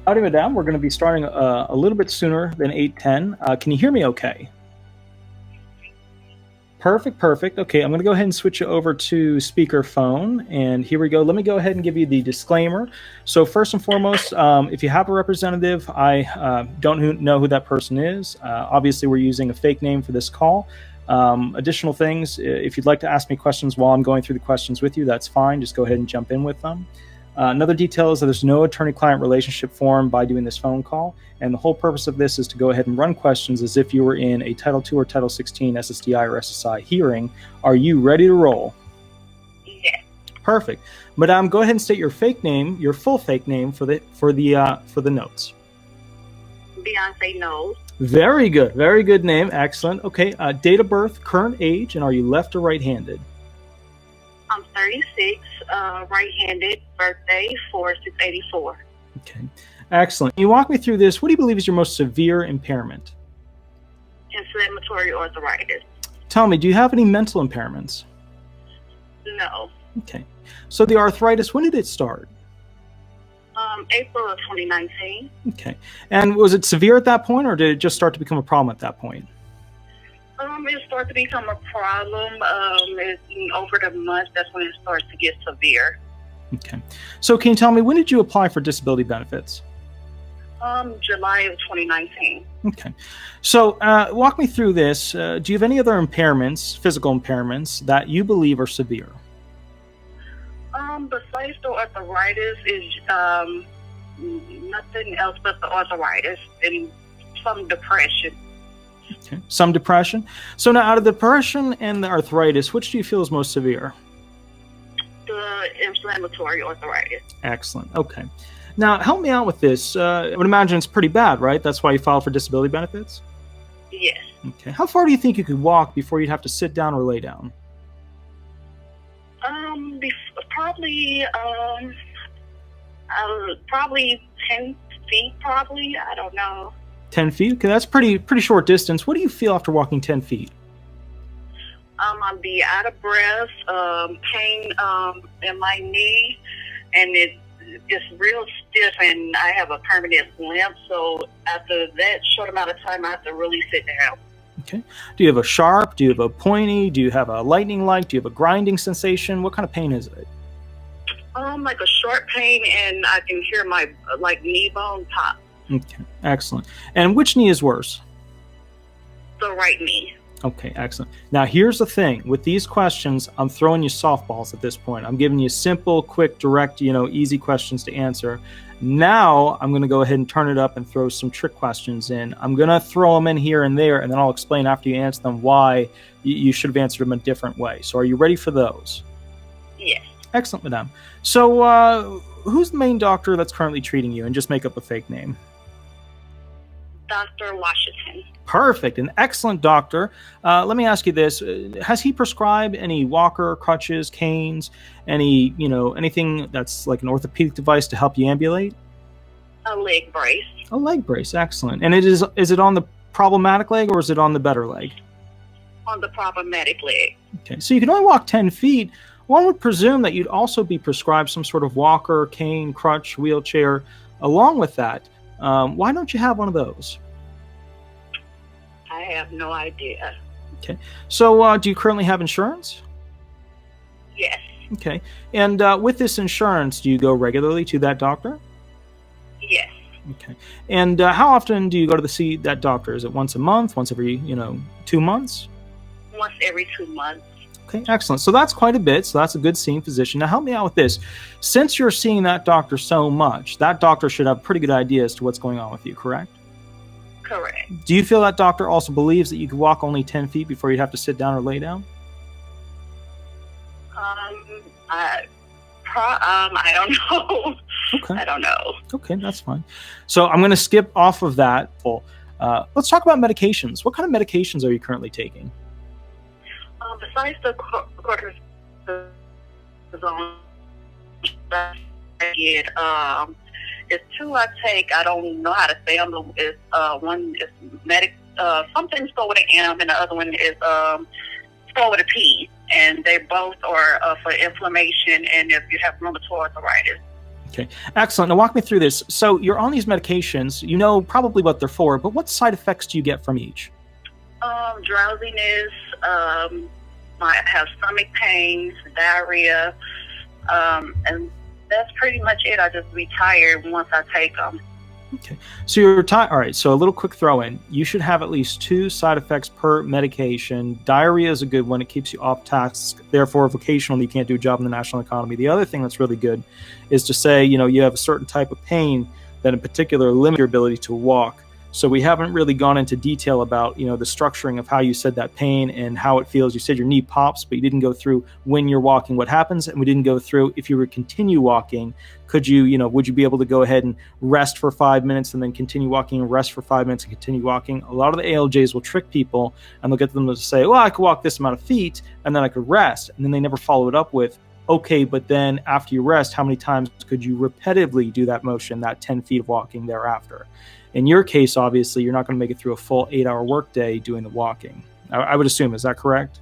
Howdy, madam. We're going to be starting a little bit sooner than 8:10. Can you hear me okay? Perfect. Okay, I'm going to go ahead and switch you over to speakerphone, and here we go. Let me go ahead and give you the disclaimer. So first and foremost, if you have a representative, I don't know who that person is. Obviously, we're using a fake name for this call. Additional things, if you'd like to ask me questions while I'm going through the questions with you, that's fine. Just go ahead and jump in with them. Another detail is that there's no attorney-client relationship formed by doing this phone call, and the whole purpose of this is to go ahead and run questions as if you were in a Title II or Title 16 SSDI or SSI hearing. Are you ready to roll? Yes. Perfect. Madame, go ahead and state your fake name, your full fake name for the notes. Beyonce Knowles. Very good name. Excellent. Okay. Date of birth, current age, and are you left or right-handed? I'm 36, right-handed, birthday 4/6/84. Okay, excellent. Can you walk me through this? What do you believe is your most severe impairment? Inflammatory arthritis. Tell me, do you have any mental impairments? No. Okay, so the arthritis, when did it start? April of 2019. Okay, and was it severe at that point, or did it just start to become a problem at that point? It started to become a problem. Over the month, that's when it starts to get severe. Okay. So can you tell me, when did you apply for disability benefits? July of 2019. Okay. So walk me through this. Do you have any other impairments, physical impairments, that you believe are severe? Besides the arthritis is nothing else but the arthritis and some depression. Okay. Some depression. So now, out of the depression and the arthritis, which do you feel is most severe? The inflammatory arthritis. Excellent. Okay. Now, help me out with this. I would imagine it's pretty bad, right? That's why you filed for disability benefits? Yes. Okay. How far do you think you could walk before you'd have to sit down or lay down? Probably 10 feet, probably. I don't know. 10 feet? Okay, that's pretty short distance. What do you feel after walking 10 feet? I'll be out of breath, pain in my knee, and it's real stiff, and I have a permanent limp. So after that short amount of time, I have to really sit down. Okay. Do you have a sharp? Do you have a pointy? Do you have a lightning-like? Do you have a grinding sensation? What kind of pain is it? Like a short pain, and I can hear my knee bone pop. Okay, excellent. And which knee is worse? The right knee. Okay, excellent. Now, here's the thing. With these questions, I'm throwing you softballs at this point. I'm giving you simple, quick, direct, easy questions to answer. Now, I'm going to go ahead and turn it up and throw some trick questions in. I'm going to throw them in here and there, and then I'll explain after you answer them why you should have answered them a different way. So are you ready for those? Yes. Excellent, madam. So who's the main doctor that's currently treating you? And just make up a fake name. Dr. Washington. Perfect. An excellent doctor. Let me ask you this. Has he prescribed any walker, crutches, canes, anything that's like an orthopedic device to help you ambulate? A leg brace. A leg brace. Excellent. And is it on the problematic leg or is it on the better leg? On the problematic leg. Okay. So you can only walk 10 feet. One would presume that you'd also be prescribed some sort of walker, cane, crutch, wheelchair along with that. Why don't you have one of those? I have no idea. Okay. So do you currently have insurance? Yes. Okay. And with this insurance, do you go regularly to that doctor? Yes. Okay. And how often do you go to see that doctor? Is it once a month, once every, 2 months? Once every 2 months. Okay, excellent. So that's quite a bit. So that's a good seeing physician. Now help me out with this. Since you're seeing that doctor so much, that doctor should have a pretty good idea as to what's going on with you, correct? Correct. Do you feel that doctor also believes that you could walk only 10 feet before you'd have to sit down or lay down? I don't know. Okay. I don't know. Okay, that's fine. So I'm going to skip off of that. Let's talk about medications. What kind of medications are you currently taking? Besides the cortisone, it's two I take. I don't know how to say them. It's one is something's go with an M, and the other one is go with a P. And they both are for inflammation and if you have rheumatoid arthritis. Okay, excellent. Now walk me through this. So you're on these medications, you know probably what they're for, but what side effects do you get from each? Drowsiness, I have stomach pains, diarrhea, and that's pretty much it. I just be tired once I take them. Okay, so you're tired. All right, so a little quick throw in. You should have at least 2 side effects per medication. Diarrhea is a good one. It keeps you off task. Therefore, vocationally, you can't do a job in the national economy. The other thing that's really good is to say, you have a certain type of pain that in particular limits your ability to walk. So we haven't really gone into detail about, the structuring of how you said that pain and how it feels. You said your knee pops, but you didn't go through when you're walking what happens, and we didn't go through if you were to continue walking, would you be able to go ahead and rest for 5 minutes and then continue walking, and rest for 5 minutes and continue walking? A lot of the ALJs will trick people and they'll get them to say, well, I could walk this amount of feet and then I could rest. And then they never follow it up with, okay, but then after you rest, how many times could you repetitively do that motion, that 10 feet of walking thereafter? In your case, obviously, you're not going to make it through a full 8-hour workday doing the walking. I would assume. Is that correct?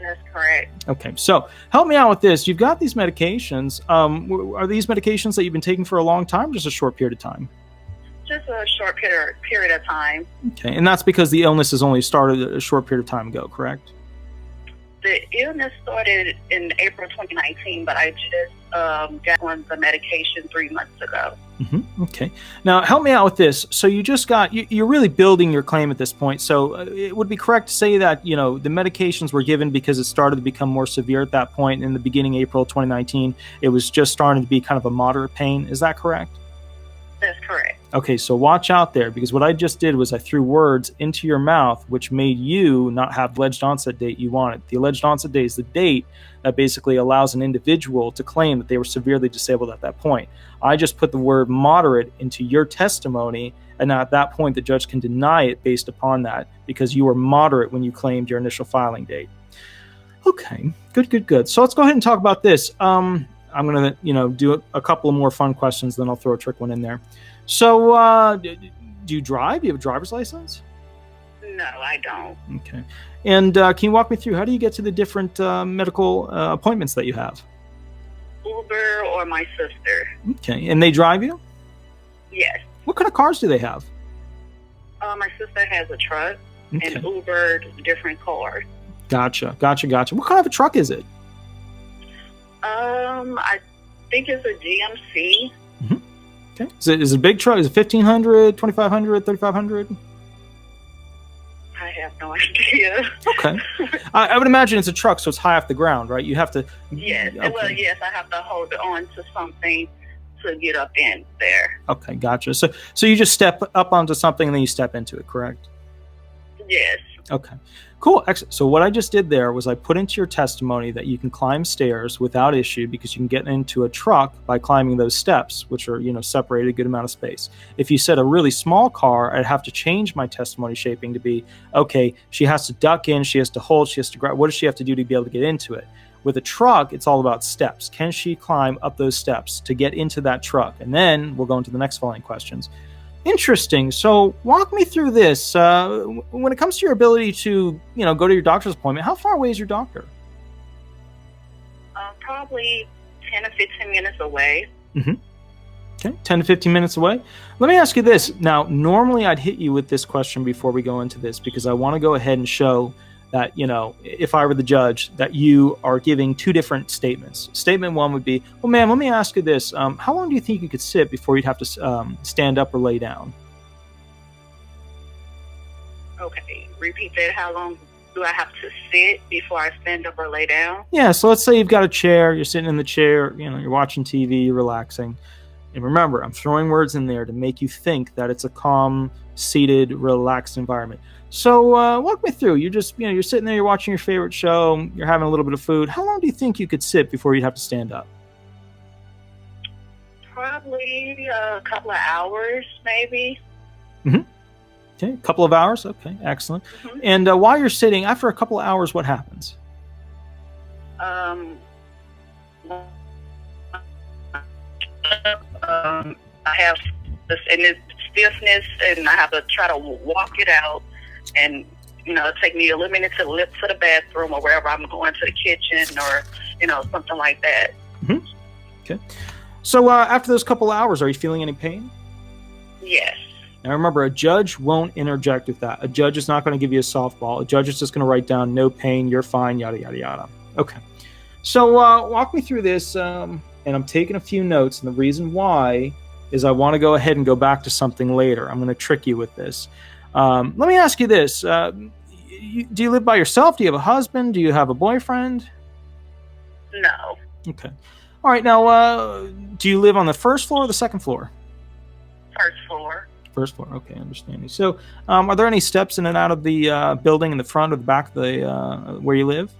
That's correct. Okay, so help me out with this. You've got these medications. Are these medications that you've been taking for a long time, or just a short period of time? Just a short period of time. Okay, and that's because the illness has only started a short period of time ago, correct? The illness started in April 2019, but I just got on the medication 3 months ago. Mm-hmm. Okay. Now, help me out with this. So you just you're really building your claim at this point. So it would be correct to say that, the medications were given because it started to become more severe at that point. In the beginning, April 2019, it was just starting to be kind of a moderate pain. Is that correct? That's correct. Okay, so watch out there, because what I just did was I threw words into your mouth, which made you not have the alleged onset date you wanted. The alleged onset date is the date that basically allows an individual to claim that they were severely disabled at that point. I just put the word moderate into your testimony, and now at that point, the judge can deny it based upon that, because you were moderate when you claimed your initial filing date. Okay, good. So let's go ahead and talk about this. I'm going to, do a couple of more fun questions, then I'll throw a trick one in there. So, do you drive? Do you have a driver's license? No, I don't. Okay. And can you walk me through, how do you get to the different medical appointments that you have? Uber or my sister. Okay. And they drive you? Yes. What kind of cars do they have? My sister has a truck, Okay. and Uber different cars. Gotcha. What kind of a truck is it? I think it's a GMC. Mm-hmm. Okay. Is it a big truck? Is it 1,500, 2,500, 3,500? I have no idea. Okay. I would imagine it's a truck, so it's high off the ground, right? You have to... Yes. Okay. Well, yes, I have to hold on to something to get up in there. Okay, gotcha. So you just step up onto something and then you step into it, correct? Yes. Okay, cool. Excellent. So what I just did there was I put into your testimony that you can climb stairs without issue, because you can get into a truck by climbing those steps, which are, separated a good amount of space. If you said a really small car, I'd have to change my testimony shaping to be, okay, she has to duck in, she has to hold, she has to grab. What does she have to do to be able to get into it? With a truck, it's all about steps. Can she climb up those steps to get into that truck? And then we'll go into the next following questions. Interesting. So walk me through this. When it comes to your ability to, go to your doctor's appointment, how far away is your doctor? Probably 10 or 15 minutes away. Mm-hmm. Okay, 10 to 15 minutes away. Let me ask you this. Now, normally I'd hit you with this question before we go into this, because I want to go ahead and show that, if I were the judge, that you are giving 2 different statements. Statement 1 would be, well, ma'am, let me ask you this. How long do you think you could sit before you'd have to stand up or lay down? Okay, repeat that. How long do I have to sit before I stand up or lay down? Yeah, so let's say you've got a chair, you're sitting in the chair, you're watching TV, you're relaxing. And remember, I'm throwing words in there to make you think that it's a calm, seated, relaxed environment. So walk me through. You're just, you're sitting there, you're watching your favorite show, you're having a little bit of food. How long do you think you could sit before you'd have to stand up? Probably a couple of hours, maybe. Mm-hmm. Okay, a couple of hours. Okay, excellent. Mm-hmm. And while you're sitting, after a couple of hours, what happens? I have this stiffness, and I have to try to walk it out. And, it take me a little minute to lift to the bathroom or wherever I'm going, to the kitchen or, something like that. Mm-hmm. Okay. So after those couple hours, are you feeling any pain? Yes. Now remember, a judge won't interject with that. A judge is not going to give you a softball. A judge is just going to write down no pain, you're fine, yada, yada, yada. Okay. So walk me through this, and I'm taking a few notes, and the reason why is I want to go ahead and go back to something later. I'm going to trick you with this. Let me ask you this. Do you live by yourself? Do you have a husband? Do you have a boyfriend? No. Okay. All right. Now, do you live on the first floor or the second floor? First floor. First floor. Okay, understanding. So, are there any steps in and out of the building in the front or the back of the where you live?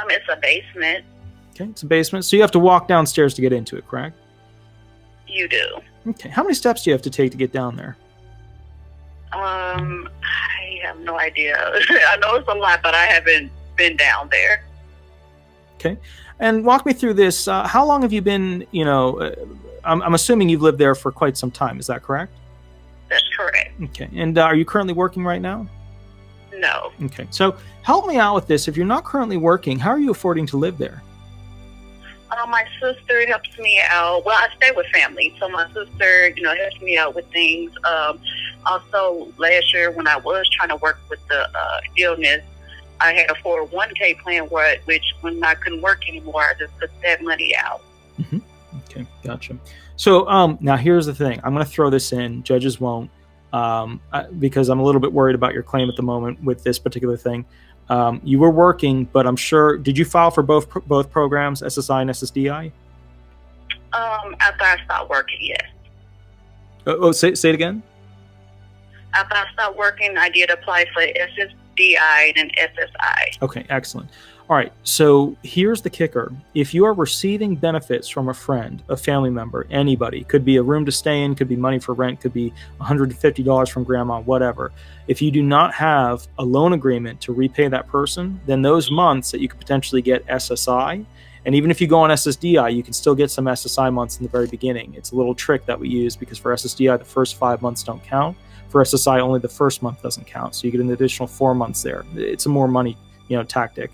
It's a basement. Okay, it's a basement. So you have to walk downstairs to get into it, correct? You do. Okay. How many steps do you have to take to get down there? I have no idea. I know it's a lot, but I haven't been down there. Okay. And walk me through this. How long have you been, I'm assuming you've lived there for quite some time. Is that correct? That's correct. Okay. And are you currently working right now? No. Okay. So help me out with this. If you're not currently working, how are you affording to live there? My sister helps me out. Well, I stay with family, so my sister, helps me out with things. Also, last year when I was trying to work with the illness, I had a 401k plan which when I couldn't work anymore, I just took that money out. Mm-hmm. Okay, gotcha. So now here's the thing. I'm going to throw this in. Judges won't, because I'm a little bit worried about your claim at the moment with this particular thing. You were working, but I'm sure. Did you file for both programs, SSI and SSDI? After I stopped working, yes. Say it again. After I stopped working, I did apply for SSDI and SSI. Okay, excellent. All right, so here's the kicker. If you are receiving benefits from a friend, a family member, anybody, could be a room to stay in, could be money for rent, could be $150 from grandma, whatever. If you do not have a loan agreement to repay that person, then those months that you could potentially get SSI, and even if you go on SSDI, you can still get some SSI months in the very beginning. It's a little trick that we use because for SSDI, the first 5 months don't count. For SSI, only the first month doesn't count. So you get an additional 4 months there. It's a more money, tactic.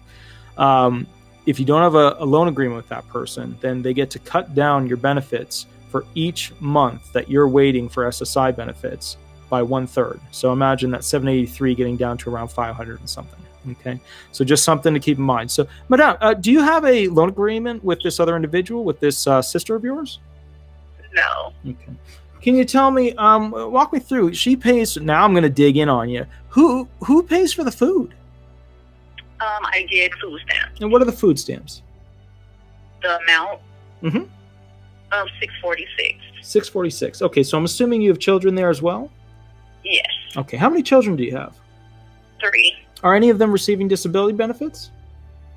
If you don't have a loan agreement with that person, then they get to cut down your benefits for each month that you're waiting for SSI benefits by 1/3. So imagine that 783 getting down to around 500 and something. Okay, so just something to keep in mind. So, Madame, do you have a loan agreement with this other individual, with this sister of yours? No. Okay. Can you tell me? Walk me through. She pays. Now I'm going to dig in on you. Who pays for the food? I get food stamps. And what are the food stamps? The amount Mm-hmm. of $646. $646. Okay, so I'm assuming you have children there as well? Yes. Okay, how many children do you have? 3. Are any of them receiving disability benefits?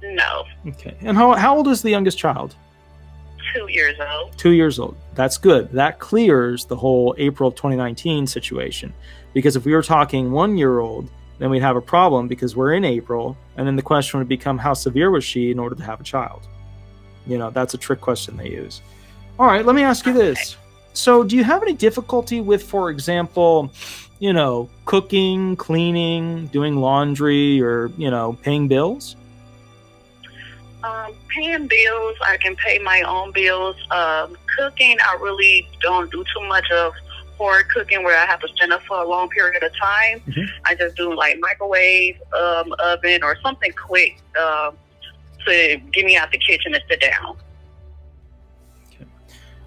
No. Okay, and how old is the youngest child? 2 years old. 2 years old. That's good. That clears the whole April of 2019 situation. Because if we were talking 1-year-old, then we'd have a problem because we're in April, and then the question would become how severe was she in order to have a child? That's a trick question they use. All right, let me ask you this. So do you have any difficulty with, for example, cooking, cleaning, doing laundry, or, paying bills? Paying bills, I can pay my own bills. Cooking, I really don't do too much of hard cooking where I have to stand up for a long period of time. Mm-hmm. I just do like microwave, oven, or something quick to get me out the kitchen and sit down. Okay.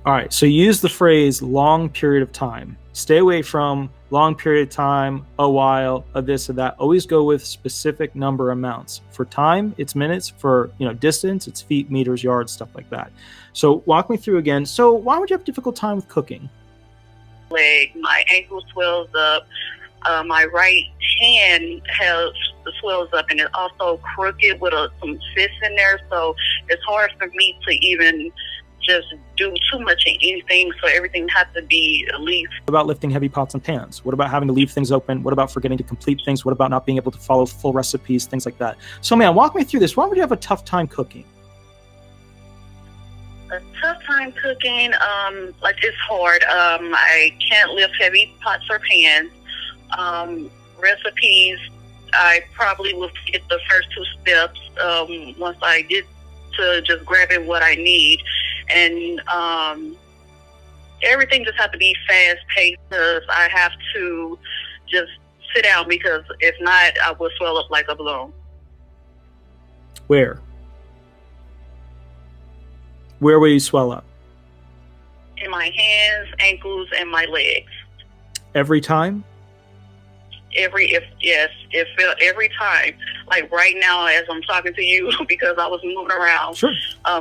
All right, so use the phrase long period of time. Stay away from long period of time, a while, a this or that. Always go with specific number amounts. For time, it's minutes. For distance, it's feet, meters, yards, stuff like that. So walk me through again. So why would you have a difficult time with cooking? My ankle swells up. My right hand swells up, and it's also crooked with some cysts in there. So it's hard for me to even just do too much of anything. So everything has to be at least. What about lifting heavy pots and pans? What about having to leave things open? What about forgetting to complete things? What about not being able to follow full recipes? Things like that. So, man, walk me through this. Why would you have a tough time cooking? A tough time cooking, it's hard. I can't lift heavy pots or pans. Recipes, I probably will forget the first 2 steps once I get to just grabbing what I need. and everything just has to be fast paced because I have to just sit down because if not, I will swell up like a balloon. Where will you swell up? In my hands, ankles, and my legs. Every time? Every time. Like right now, as I'm talking to you, because I was moving around, Sure.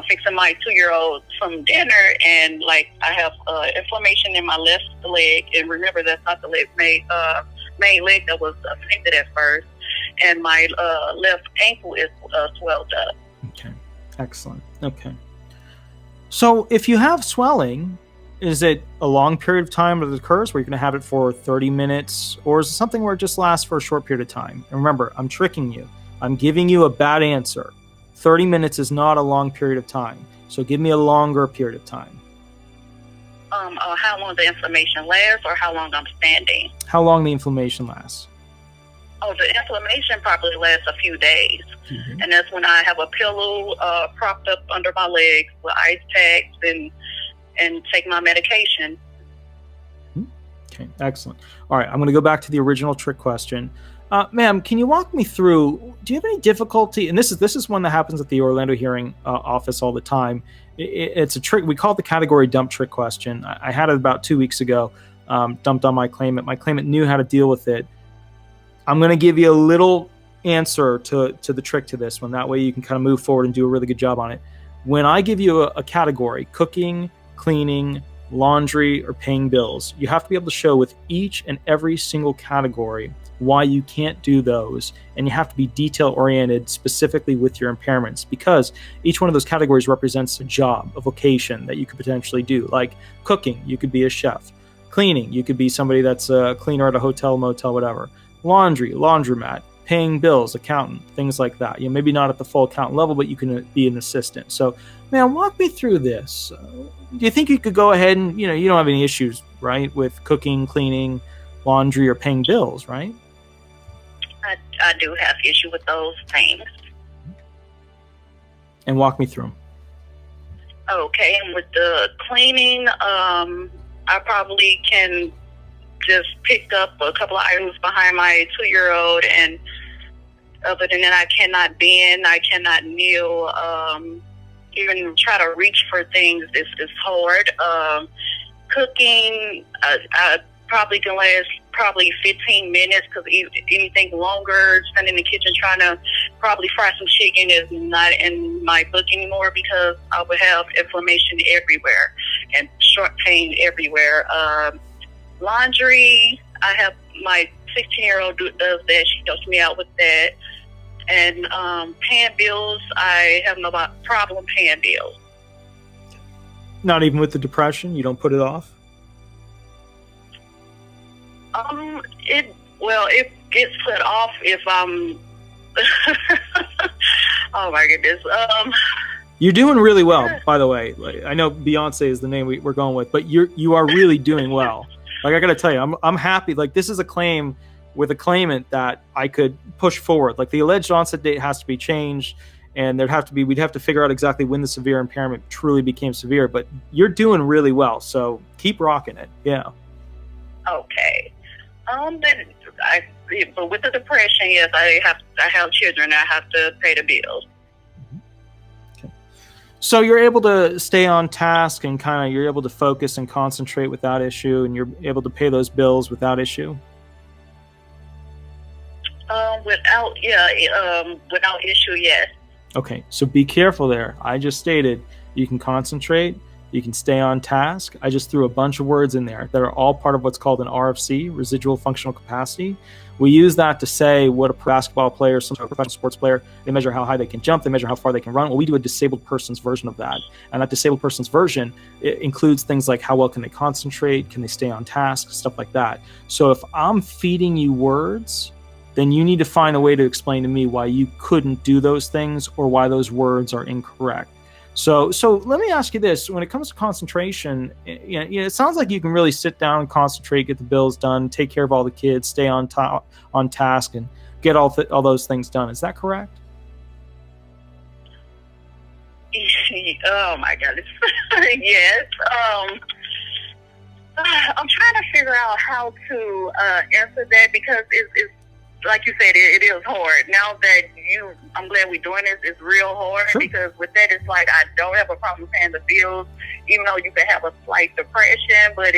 Fixing my 2-year-old some dinner, and like I have inflammation in my left leg. And remember, that's not the main leg that was affected at first, and my left ankle is swelled up. Okay, excellent. Okay. So if you have swelling, is it a long period of time that it occurs where you're going to have it for 30 minutes, or is it something where it just lasts for a short period of time? And remember, I'm tricking you. I'm giving you a bad answer. 30 minutes is not a long period of time. So give me a longer period of time. How long the inflammation lasts, or how long I'm standing? How long the inflammation lasts? Oh, the inflammation probably lasts a few days. Mm-hmm. And that's when I have a pillow propped up under my legs with ice packs and take my medication. Okay, excellent. All right, I'm going to go back to the original trick question. Ma'am, can you walk me through, do you have any difficulty, and this is one that happens at the Orlando hearing office all the time. It's a trick, we call it the category dump trick question. I had it about 2 weeks ago, dumped on my claimant. My claimant knew how to deal with it. I'm going to give you a little answer to the trick to this one. That way you can kind of move forward and do a really good job on it. When I give you a category, cooking, cleaning, laundry, or paying bills, you have to be able to show with each and every single category why you can't do those, and you have to be detail oriented specifically with your impairments, because each one of those categories represents a job, a vocation that you could potentially do. Like cooking, you could be a chef. Cleaning, you could be somebody that's a cleaner at a hotel, motel, whatever. Laundry, laundromat. Paying bills, accountant, things like that. You know, maybe not at the full accountant level, but you can be an assistant. So, man, walk me through this. Do you think you could go ahead and, you don't have any issues, right, with cooking, cleaning, laundry, or paying bills, right? I do have issue with those things. And walk me through them. Okay, and with the cleaning, I probably can just pick up a couple of items behind my 2-year-old, and other than that, I cannot bend, I cannot kneel, even try to reach for things is hard. Cooking, I probably can last 15 minutes, because anything longer, standing in the kitchen trying to probably fry some chicken is not in my book anymore, because I would have inflammation everywhere and short pain everywhere. Laundry, I have my 16-year-old does that. She helps me out with that. And paying bills, I have no problem paying bills. Not even with the depression? You don't put it off? It gets put off if I'm oh my goodness. You're doing really well, by the way. Like, I know Beyonce is the name we're going with, but you are really doing well. Like, I got to tell you, I'm happy. Like, this is a claim with a claimant that I could push forward. Like, the alleged onset date has to be changed, and we'd have to figure out exactly when the severe impairment truly became severe. But you're doing really well, so keep rocking it. Yeah. Okay. But with the depression, yes, I have children. I have to pay the bills. Okay. So you're able to stay on task, and you're able to focus and concentrate without issue, and you're able to pay those bills without issue? Without issue, yes. Okay, so be careful there. I just stated you can concentrate, you can stay on task. I just threw a bunch of words in there that are all part of what's called an RFC, residual functional capacity. We use that to say what a basketball player, some sort of professional sports player, they measure how high they can jump, they measure how far they can run. Well, we do a disabled person's version of that. And that disabled person's version, it includes things like how well can they concentrate, can they stay on task, stuff like that. So if I'm feeding you words, then you need to find a way to explain to me why you couldn't do those things or why those words are incorrect. So let me ask you this. When it comes to concentration, it sounds like you can really sit down and concentrate, get the bills done, take care of all the kids, stay on task, and get all those things done. Is that correct? Oh my goodness. Yes. I'm trying to figure out how to answer that because it's like you said, it is hard. Now that I'm glad we're doing this. It's real hard because with that, it's like I don't have a problem paying the bills, even though you could have a slight depression. But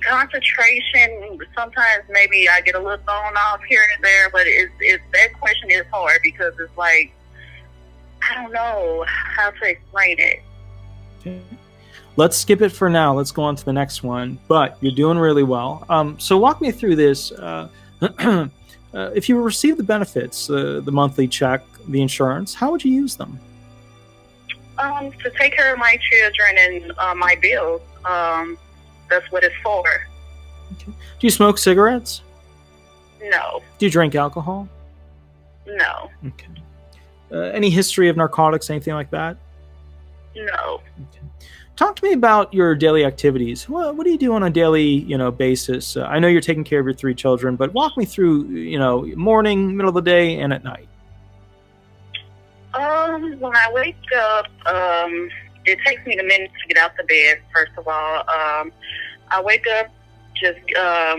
concentration. Sometimes maybe I get a little thrown off here and there. But it's that question is hard because it's like I don't know how to explain it. Okay. Let's skip it for now. Let's go on to the next one. But you're doing really well. So walk me through this. If you receive the benefits, the monthly check, the insurance, how would you use them? To take care of my children and my bills. That's what it's for. Okay. Do you smoke cigarettes? No. Do you drink alcohol? No. Okay. Any history of narcotics, anything like that? No. Okay. Talk to me about your daily activities. What do you do on a daily, basis? I know you're taking care of your 3 children, but walk me through, morning, middle of the day, and at night. When I wake up, it takes me a minute to get out the bed. First of all, I wake up, just go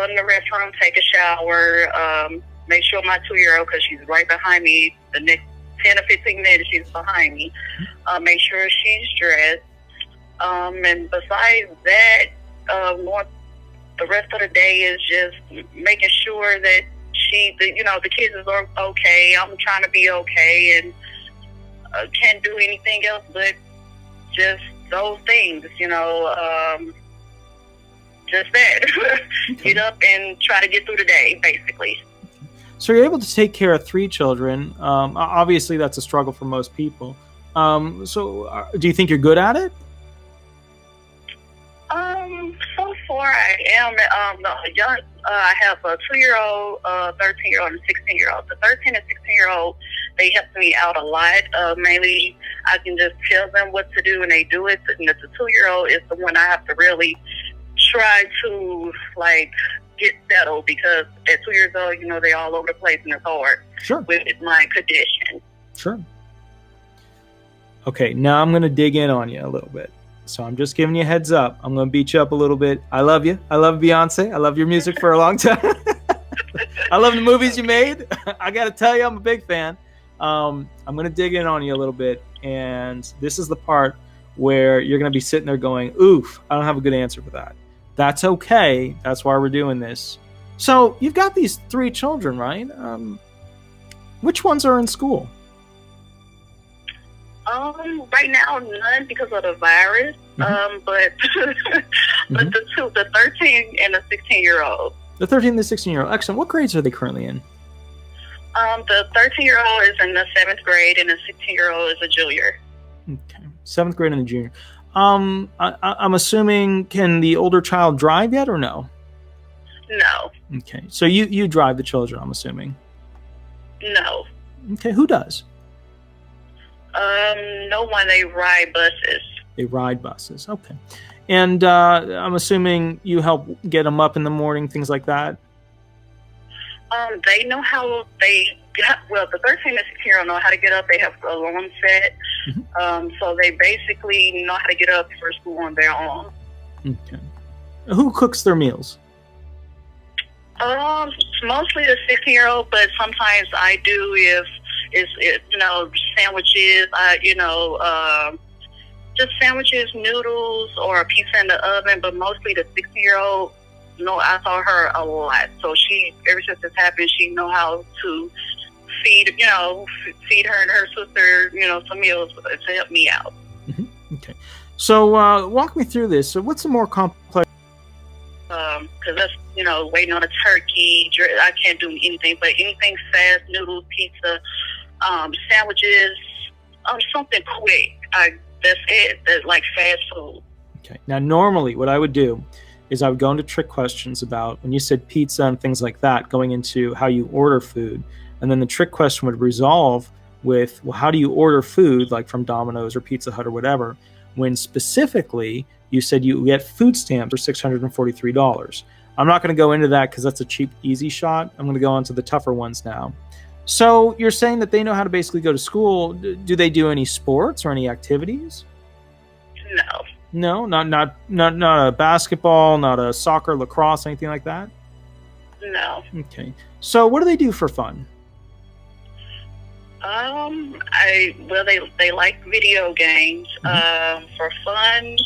in the restroom, take a shower, make sure my 2-year-old, because she's right behind me. The next 10 or 15 minutes, she's behind me. Make sure she's dressed. And besides that, the rest of the day is just making sure that the kids are okay. I'm trying to be okay and can't do anything else but just those things, just that. Okay. Get up and try to get through the day, basically. So you're able to take care of 3 children. Obviously, that's a struggle for most people. So do you think you're good at it? So far I am. I have a 2-year-old, 13-year-old, and 16-year-old. The 13 and 16-year-old, they help me out a lot. Mainly, I can just tell them what to do, and they do it. And the 2-year-old is the one I have to really try to get settled because at 2 years old, they're all over the place and it's hard. Sure. With my condition. Sure. Okay, now I'm going to dig in on you a little bit. So I'm just giving you a heads up. I'm going to beat you up a little bit. I love you. I love Beyonce. I love your music for a long time. I love the movies you made. I got to tell you, I'm a big fan. I'm going to dig in on you a little bit. And this is the part where you're going to be sitting there going, oof, I don't have a good answer for that. That's okay. That's why we're doing this. So you've got these 3 children, right? Which ones are in school? Right now, none because of the virus. Mm-hmm. But the 13 and the 16-year-old. The 13 and the 16-year-old. Excellent. What grades are they currently in? The 13-year-old is in the 7th grade, and the 16-year-old is a junior. Okay, 7th grade and a junior. I'm assuming, can the older child drive yet or no? No. Okay, so you drive the children, I'm assuming. No. Okay, who does? No one. They ride buses. They ride buses. Okay, and I'm assuming you help get them up in the morning, things like that. They know how they got. Well, the 13 and 16-year-old know how to get up. They have a onset. Mm-hmm. So they basically know how to get up for school on their own. Okay. Who cooks their meals? Mostly the 16-year-old, but sometimes I do if sandwiches. Just sandwiches, noodles, or a pizza in the oven. But mostly the 16-year-old. I saw her a lot. So she, ever since this happened, she know how to feed her and her sister, some meals to help me out. Mm-hmm. Okay. So walk me through this. So what's the more complex? Because that's, waiting on a turkey. I can't do anything, but anything fast, noodles, pizza, sandwiches, something quick. That's it. That's like fast food. Okay. Now, normally what I would do is I would go into trick questions about, when you said pizza and things like that, going into how you order food. And then the trick question would resolve with, well, how do you order food, like from Domino's or Pizza Hut or whatever, when specifically you said you get food stamps for $643. I'm not going to go into that because that's a cheap, easy shot. I'm going to go on to the tougher ones now. So you're saying that they know how to basically go to school. Do they do any sports or any activities? No. No, not a basketball, not a soccer, lacrosse, anything like that? No. Okay. So what do they do for fun? They like video games. For fun,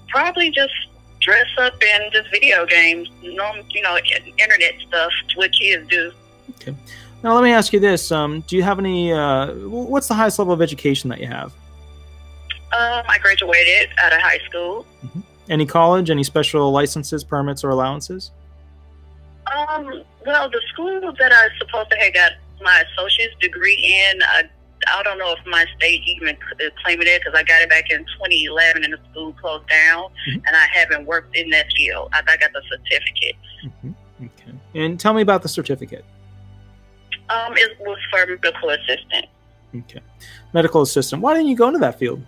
probably just dress up in just video games. Internet stuff. What kids do. Okay. Now let me ask you this: do you have any? What's the highest level of education that you have? I graduated out of high school. Any college? Any special licenses, permits, or allowances? Well, the school that I was supposed to have got my associate's degree in, I don't know if my state even claiming it because I got it back in 2011 and the school closed down, and I haven't worked in that field. I got the certificate. Okay. And tell me about the certificate. It was for medical assistant. Okay. Medical assistant. Why didn't you go into that field?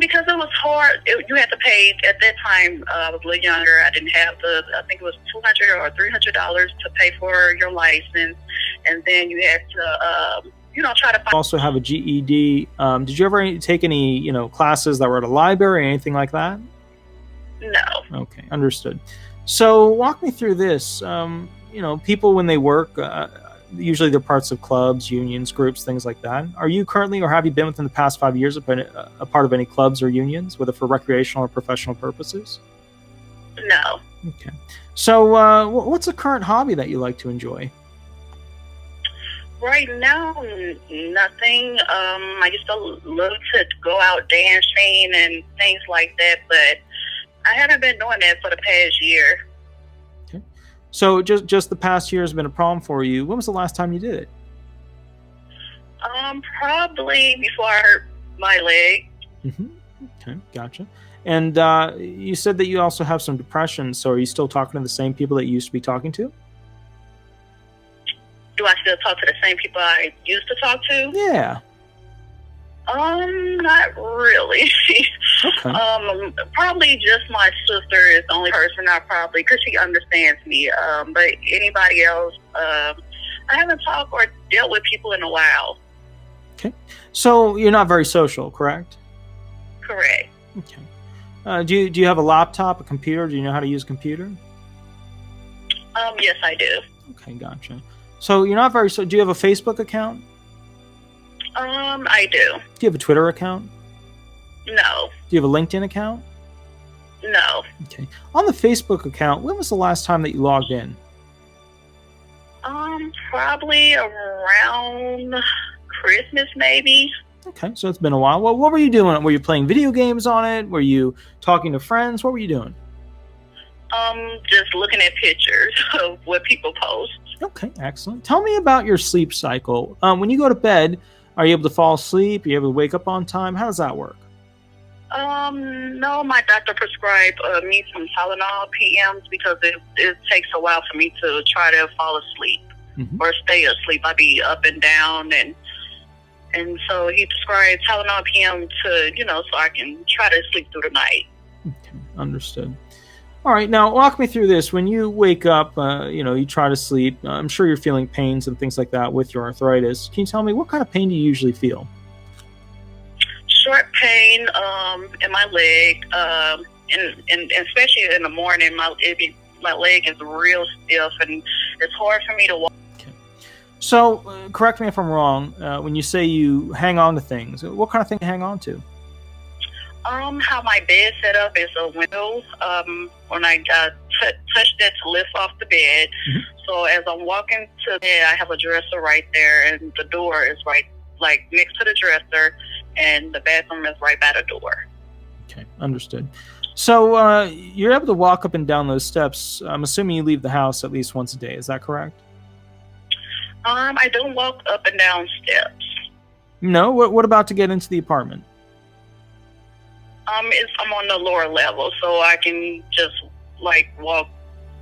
Because it was hard. You had to pay at that time. I was a little younger. I didn't have I think it was $200 or $300 to pay for your license, and then you had to, try to find. Also have a GED. Did you ever take any, classes that were at a library or anything like that? No. Okay, understood. So walk me through this. People when they work. Usually they're parts of clubs, unions, groups, things like that. Are you currently, or have you been within the past 5 years a part of any clubs or unions, whether for recreational or professional purposes? No. Okay. So what's a current hobby that you like to enjoy? Right now, nothing. I used to love to go out dancing and things like that, but I haven't been doing that for the past year. Okay. So just the past year has been a problem for you. When was the last time you did it? Probably before I hurt my leg. Okay, gotcha. And you said that you also have some depression. So are you still talking to the same people that you used to be talking to? Do I still talk to the same people I used to talk to? Yeah. Not really. Okay. Probably just my sister is the only person because she understands me. But anybody else, I haven't talked or dealt with people in a while. Okay. So you're not very social, correct? Correct. Okay. Do you have a laptop, a computer? Do you know how to use a computer? Yes, I do. Okay, gotcha. So you're not very. So do you have a Facebook account? I do. Do you have a Twitter account? No. Do you have a LinkedIn account? No. Okay. On the Facebook account, when was the last time that you logged in? Probably around Christmas, maybe. Okay, so it's been a while. Well, what were you doing? Were you playing video games on it? Were you talking to friends? What were you doing? Just looking at pictures of what people post. Okay, excellent. Tell me about your sleep cycle. When you go to bed, are you able to fall asleep? Are you able to wake up on time? How does that work? No, my doctor prescribed me some Tylenol PMs because it takes a while for me to try to fall asleep or stay asleep. I be up and down, and so he prescribed Tylenol PM to, so I can try to sleep through the night. Okay, understood. All right, now walk me through this. When you wake up, you try to sleep. I'm sure you're feeling pains and things like that with your arthritis. Can you tell me what kind of pain do you usually feel? Short pain in my leg, and especially in the morning, my leg is real stiff, and it's hard for me to walk. Okay. So, correct me if I'm wrong. When you say you hang on to things, what kind of thing do you hang on to? How my bed set up is a window. When I touched it to lift off the bed, so as I'm walking to bed, I have a dresser right there, and the door is right, like next to the dresser, and the bathroom is right by the door. Okay, understood. So you're able to walk up and down those steps. I'm assuming you leave the house at least once a day. Is that correct? I don't walk up and down steps. No. What about to get into the apartment? I'm on the lower level, so I can just walk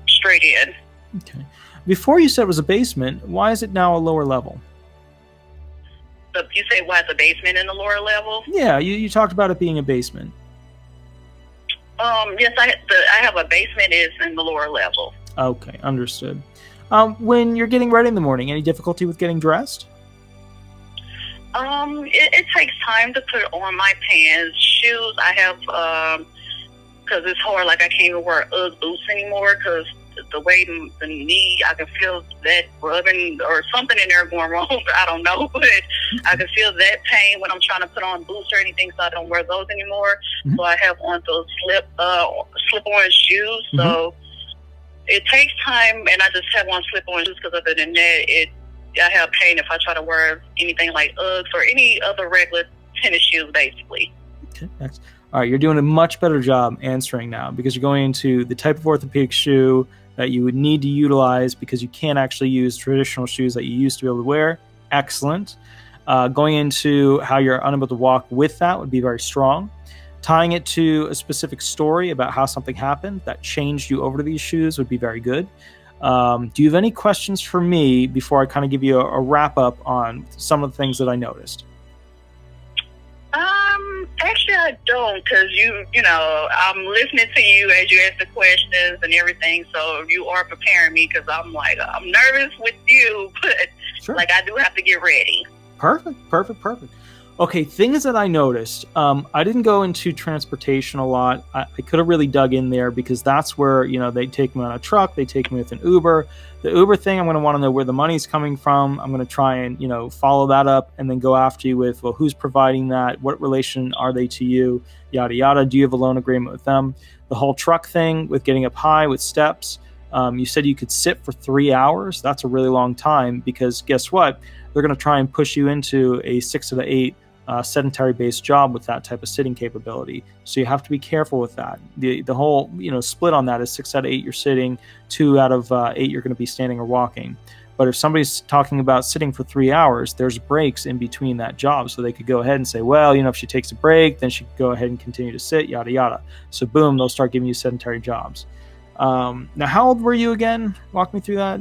straight in. Okay. Before you said it was a basement. Why is it now a lower level? You say why it's a basement in the lower level? Yeah, you talked about it being a basement. Yes, I have a basement is in the lower level. Okay, understood. When you're getting ready in the morning, any difficulty with getting dressed? It takes time to put on my pants, shoes. I have, because it's hard. Like I can't even wear Ugg boots anymore because the way the knee, I can feel that rubbing or something in there going wrong. I don't know, but I can feel that pain when I'm trying to put on boots or anything. So I don't wear those anymore. Mm-hmm. So I have on those slip-on shoes. Mm-hmm. So it takes time, and I just have on slip-on shoes because other than that, I have pain if I try to wear anything like Uggs or any other regular tennis shoes, basically. Okay, next. All right, you're doing a much better job answering now because you're going into the type of orthopedic shoe that you would need to utilize because you can't actually use traditional shoes that you used to be able to wear. Excellent. Going into how you're unable to walk with that would be very strong. Tying it to a specific story about how something happened that changed you over to these shoes would be very good. Do you have any questions for me before I kind of give you a wrap up on some of the things that I noticed? Actually, I don't, because you know, I'm listening to you as you ask the questions and everything. So you are preparing me because I'm nervous with you, but sure. Like I do have to get ready. Perfect. Okay, things that I noticed. I didn't go into transportation a lot. I could have really dug in there because that's where, you know, they take me on a truck, they take me with an Uber. The Uber thing, I'm going to want to know where the money's coming from. I'm going to try and, you know, follow that up and then go after you with, well, who's providing that? What relation are they to you? Yada, yada. Do you have a loan agreement with them? The whole truck thing with getting up high with steps. You said you could sit for 3 hours. That's a really long time because guess what? They're going to try and push you into a 6 out of 8 sedentary-based job with that type of sitting capability. So you have to be careful with that. The whole, you know, split on that is 6 out of 8 you're sitting, 2 out of 8 you're going to be standing or walking. But if somebody's talking about sitting for 3 hours, there's breaks in between that job. So they could go ahead and say, well, you know, if she takes a break, then she could go ahead and continue to sit, yada, yada. So boom, they'll start giving you sedentary jobs. Now, how old were you again? Walk me through that.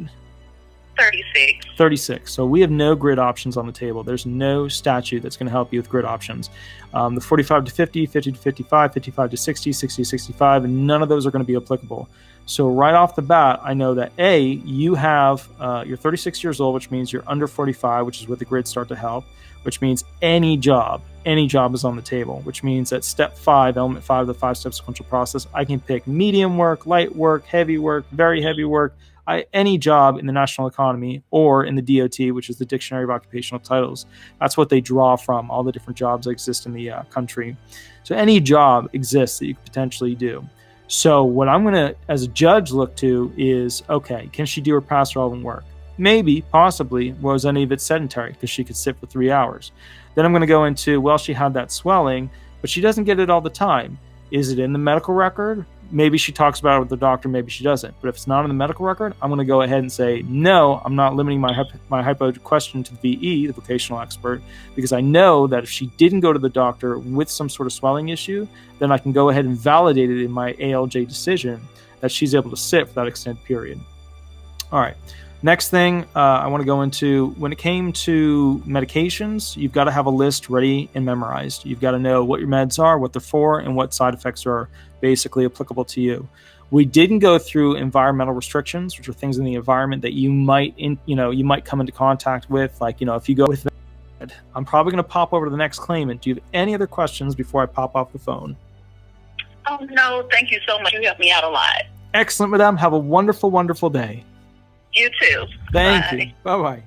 36. So we have no grid options on the table. There's no statute that's going to help you with grid options. The 45 to 50, 50 to 55, 55 to 60, 60 to 65, and none of those are going to be applicable. So right off the bat, I know that A, you have, you're 36 years old, which means you're under 45, which is where the grids start to help, which means any job is on the table, which means at step 5, element 5 of the 5-step sequential process, I can pick medium work, light work, heavy work, very heavy work, any job in the national economy or in the DOT, which is the Dictionary of Occupational Titles. That's what they draw from, all the different jobs that exist in the country. So any job exists that you could potentially do. So what I'm going to, as a judge, look to is, okay, can she do her past relevant work? Maybe, possibly, was any of it sedentary because she could sit for 3 hours. Then I'm going to go into, well, she had that swelling, but she doesn't get it all the time. Is it in the medical record? Maybe she talks about it with the doctor, maybe she doesn't. But if it's not in the medical record, I'm going to go ahead and say, no, I'm not limiting my hypo question to the VE, the vocational expert, because I know that if she didn't go to the doctor with some sort of swelling issue, then I can go ahead and validate it in my ALJ decision that she's able to sit for that extended period. All right. Next thing I want to go into, when it came to medications, you've got to have a list ready and memorized. You've got to know what your meds are, what they're for, and what side effects are basically applicable to you. We didn't go through environmental restrictions, which are things in the environment that you might come into contact with. Like, if you go with that, I'm probably going to pop over to the next claimant. Do you have any other questions before I pop off the phone? Oh, no, thank you so much. You helped me out a lot. Excellent, madam. Have a wonderful, wonderful day. You too. Thank you. Bye-bye.